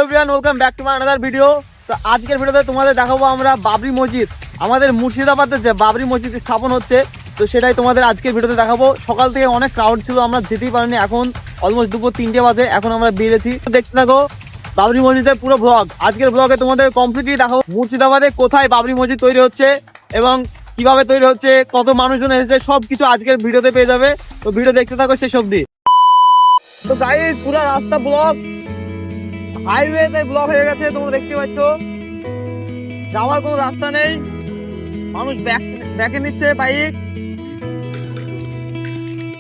Everyone, welcome back to my another video. তো আজকের ভিডিওতে তোমাদের দেখাবো আমরা বাবরি মসজিদ, আমাদের মুর্শিদাবাদের যে বাবরি মসজিদ স্থাপন হচ্ছে, তো সেটাই তোমাদের আজকের ভিডিওতে দেখাবো। সকাল থেকে অনেক ক্রাউড ছিল, আমরা যেতেই পারিনি। এখন অলমোস্ট দুপুর 3টে বাজে, এখন আমরা বেরিয়েছি। দেখতে থাকো বাবরি মসজিদের পুরো ব্লগ। আজকের ব্লগে তোমাদের কমপ্লিটলি দেখাবো মুর্শিদাবাদে কোথায় বাবরি মসজিদ তৈরি হচ্ছে এবং কিভাবে তৈরি হচ্ছে, কত মানুষজন এসেছে, সবকিছু আজকের ভিডিওতে পেয়ে যাবে। তো ভিডিও দেখতে থাকো শেষ অবধি। তো গাইস পুরো রাস্তা ব্লক, হাইওয়েতে ব্লক হয়ে গেছে, তোমরা দেখতে পাচ্ছ। যাওয়ার কোনো রাস্তা নেই, মানুষ ব্যাকে নিচ্ছে বাইক।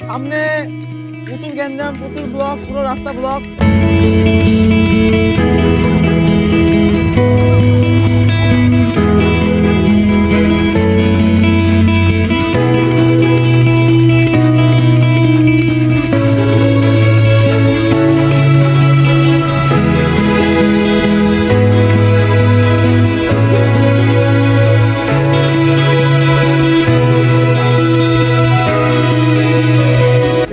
সামনে প্রচুর গ্যাঞ্জাম, প্রচুর ব্লক, পুরো রাস্তা ব্লক।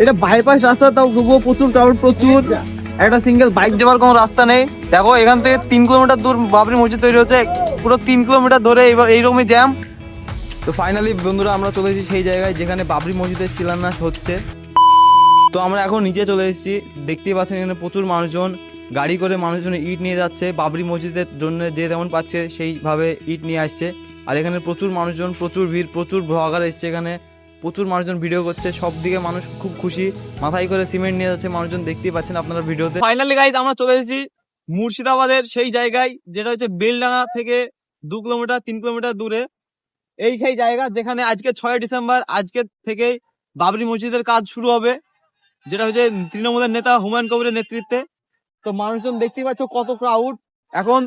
এটা বাইপাস রাস্তা, তাও তবুও প্রচুর ক্রাউড, প্রচুর। একটা সিঙ্গেল বাইক যাওয়ার কোনো রাস্তা নেই। দেখো এখান থেকে 3 কিলোমিটার দূর বাবরি মসজিদ তৈরি হচ্ছে, পুরো 3 কিলোমিটার ধরে এবার এইরকমই জ্যাম। তো ফাইনালি বন্ধুরা আমরা চলে এসেছি সেই জায়গায় যেখানে বাবরি মসজিদের শিলান্যাস হচ্ছে। তো আমরা এখন নিচে চলে এসেছি, দেখতেই পাচ্ছেন এখানে প্রচুর মানুষজন, গাড়ি করে মানুষজন ইট নিয়ে যাচ্ছে বাবরি মসজিদের জন্য। যে যেমন পাচ্ছে সেইভাবে ইট নিয়ে আসছে। আর এখানে প্রচুর মানুষজন, প্রচুর ভিড়, প্রচুর ব্লগার এসছে এখানে, প্রচুর মানুষজন ভিডিও করছে। সব দিকে মানুষ খুব খুশি, মাথায় করে সিমেন্ট নিয়ে যাচ্ছে মানুষজন, দেখতেই পাচ্ছেন আপনারা ভিডিওতে। ফাইনালি গাইজ আমরা চলে এসেছি মুর্শিদাবাদের সেই জায়গায়, যেটা হচ্ছে বেলডাঙ্গা থেকে 2 কিলোমিটার 3 কিলোমিটার দূরে। এই সেই জায়গা যেখানে আজকে 6 ডিসেম্বর, আজকে থেকেই বাবরি মসজিদের কাজ শুরু হবে, যেটা হচ্ছে তৃণমূলের নেতা হুমায়ুন কবিরের নেতৃত্বে। তো মানুষজন দেখতেই পাচ্ছ কত ক্রাউড। এখন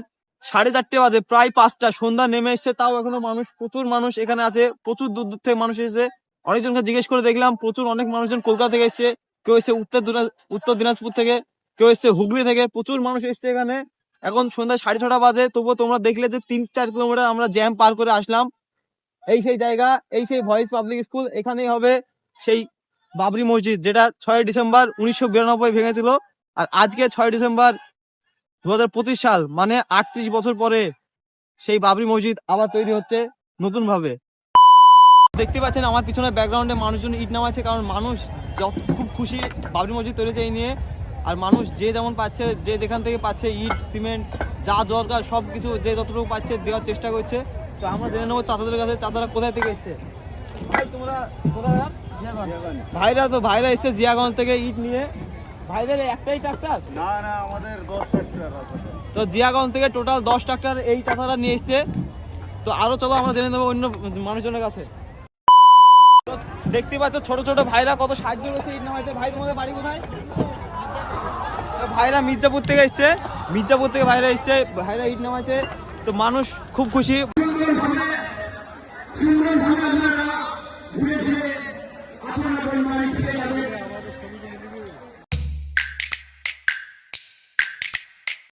4:30 বাজে, প্রায় 5টা, সন্ধ্যা নেমে এসছে, তাও এখনো মানুষ, প্রচুর মানুষ এখানে আছে। প্রচুর দূর দূর থেকে মানুষ এসেছে। অনেকজনকে জিজ্ঞেস করে দেখলাম, অনেক মানুষজন কলকাতা থেকে এসছে, কেউ এসছে উত্তর দিনাজপুর থেকে, কেউ এসছে হুগলি থেকে, প্রচুর মানুষ এসছে এখানে। এখন সন্ধ্যা 6:30 বাজে, তবুও তোমরা দেখলে যে 3-4 কিলোমিটার আমরা জ্যাম পার করে আসলাম। এই সেই জায়গা, এই সেই ভয়েস পাবলিক স্কুল, এখানেই হবে সেই বাবরি মসজিদ, যেটা 6 ডিসেম্বর 1992 ভেঙেছিল। আর আজকে 6 ডিসেম্বর 2025 সাল, মানে 38 বছর পরে সেই বাবরি মসজিদ আবার তৈরি হচ্ছে নতুন ভাবে। দেখতে পাচ্ছেন আমার পিছনে ব্যাকগ্রাউন্ডে মানুষজন ইট নামাচ্ছে, কারণ মানুষ খুব খুশি বাবরি মসজিদ তৈরি হচ্ছে এই নিয়ে। আর মানুষ যে যেমন পাচ্ছে, যে যেখান থেকে পাচ্ছে ইট সিমেন্ট যা দরকার সব কিছু যে যতটুকু পাচ্ছে দেওয়ার চেষ্টা করছে। তো আমরা জেনে নেবো চাচাদের কাছে, চাচারা কোথায় থেকে এসছে। ভাই তোমরা কোথায়? ভাইরা এসছে জিয়াগঞ্জ থেকে ইট নিয়ে। ভাইদের একটাই ট্রাক্টর? না আমাদের 10 ট্রাক্টর আছে। তো জিয়াগঞ্জ থেকে টোটাল 10 ট্রাক্টর এই চাচারা নিয়ে এসছে। তো আরো চলো আমরা জেনে নেবো অন্য মানুষজনের কাছে। দেখতে পাচ্ছ ছোট ছোট ভাইরা কত সাহায্য করছে ইট নামাইতে। ভাই তোমাদের বাড়ি কোথায়? ভাইরা মির্জাপুর থেকে এসছে, ভাইরা এসছে, ভাইরা ইট নামাইছে। তো মানুষ খুব খুশি।